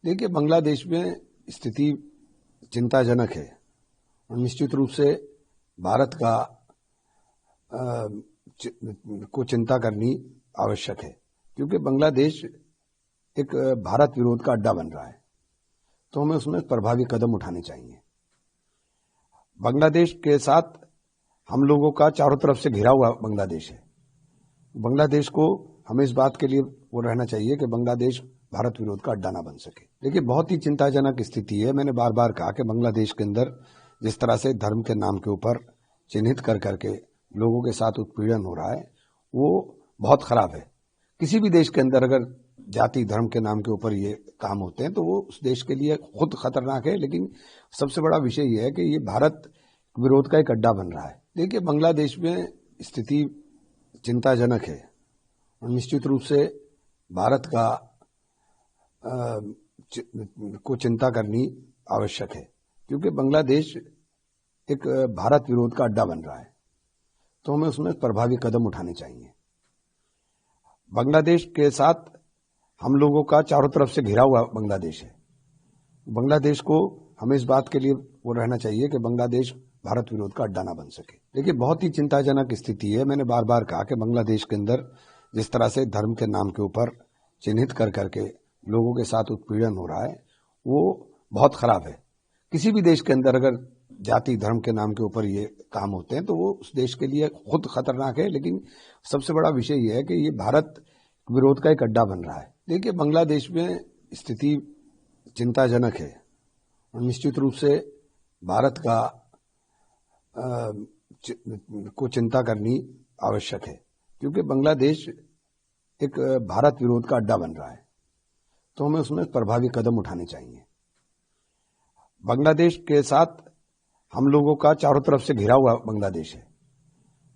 देखिए, बांग्लादेश में स्थिति चिंताजनक है और निश्चित रूप से भारत को चिंता करनी आवश्यक है, क्योंकि बांग्लादेश एक भारत विरोध का अड्डा बन रहा है। तो हमें उसमें प्रभावी कदम उठाने चाहिए। बांग्लादेश के साथ हम लोगों का चारों तरफ से घिरा हुआ बांग्लादेश है। बांग्लादेश को हमें इस बात के लिए वो रहना चाहिए कि बांग्लादेश भारत विरोध का अड्डा ना बन सके। देखिए, बहुत ही चिंताजनक स्थिति है। मैंने बार बार कहा कि बांग्लादेश के अंदर जिस तरह से धर्म के नाम के ऊपर चिन्हित कर करके लोगों के साथ उत्पीड़न हो रहा है, वो बहुत खराब है। किसी भी देश के अंदर अगर जाति धर्म के नाम के ऊपर ये काम होते हैं तो वो उस देश के लिए खुद खतरनाक है, लेकिन सबसे बड़ा विषय ये है कि ये भारत विरोध का एक अड्डा बन रहा है। देखिए, बांग्लादेश में स्थिति चिंताजनक है और निश्चित रूप से भारत को चिंता करनी आवश्यक है, क्योंकि बांग्लादेश एक भारत विरोध का अड्डा बन रहा है। तो हमें उसमें प्रभावी कदम उठाने चाहिए। बांग्लादेश के साथ हम लोगों का चारों तरफ से घिरा हुआ बांग्लादेश है। बांग्लादेश को हमें इस बात के लिए वो रहना चाहिए कि बांग्लादेश भारत विरोध का अड्डा ना बन सके। देखिए, बहुत ही चिंताजनक स्थिति है। मैंने बार बार कहा कि बांग्लादेश के अंदर जिस तरह से धर्म के नाम के ऊपर चिन्हित कर करके लोगों के साथ उत्पीड़न हो रहा है, वो बहुत खराब है। किसी भी देश के अंदर अगर जाति धर्म के नाम के ऊपर ये काम होते हैं तो वो उस देश के लिए खुद खतरनाक है, लेकिन सबसे बड़ा विषय ये है कि ये भारत विरोध का एक अड्डा बन रहा है। देखिए, बांग्लादेश में स्थिति चिंताजनक है और निश्चित रूप से भारत को चिंता करनी आवश्यक है, क्योंकि बांग्लादेश एक भारत विरोध का अड्डा बन रहा है। तो हमें उसमें प्रभावी कदम उठाने चाहिए। बांग्लादेश के साथ हम लोगों का चारों तरफ से घिरा हुआ बांग्लादेश है।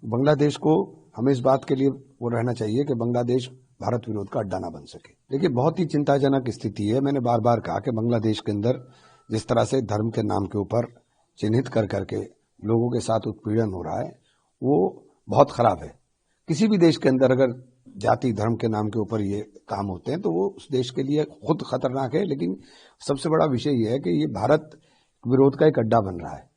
बांग्लादेश को हमें इस बात के लिए वो रहना चाहिए कि बांग्लादेश भारत विरोध का अड्डा ना बन सके। देखिए, बहुत ही चिंताजनक स्थिति है। मैंने बार बार कहा कि बांग्लादेश के अंदर जिस तरह से धर्म के नाम के ऊपर चिन्हित कर करके लोगों के साथ उत्पीड़न हो रहा है, वो बहुत खराब है। किसी भी देश के अंदर अगर जाति धर्म के नाम के ऊपर ये काम होते हैं तो वो उस देश के लिए खुद खतरनाक है, लेकिन सबसे बड़ा विषय ये है कि ये भारत विरोध का एक अड्डा बन रहा है।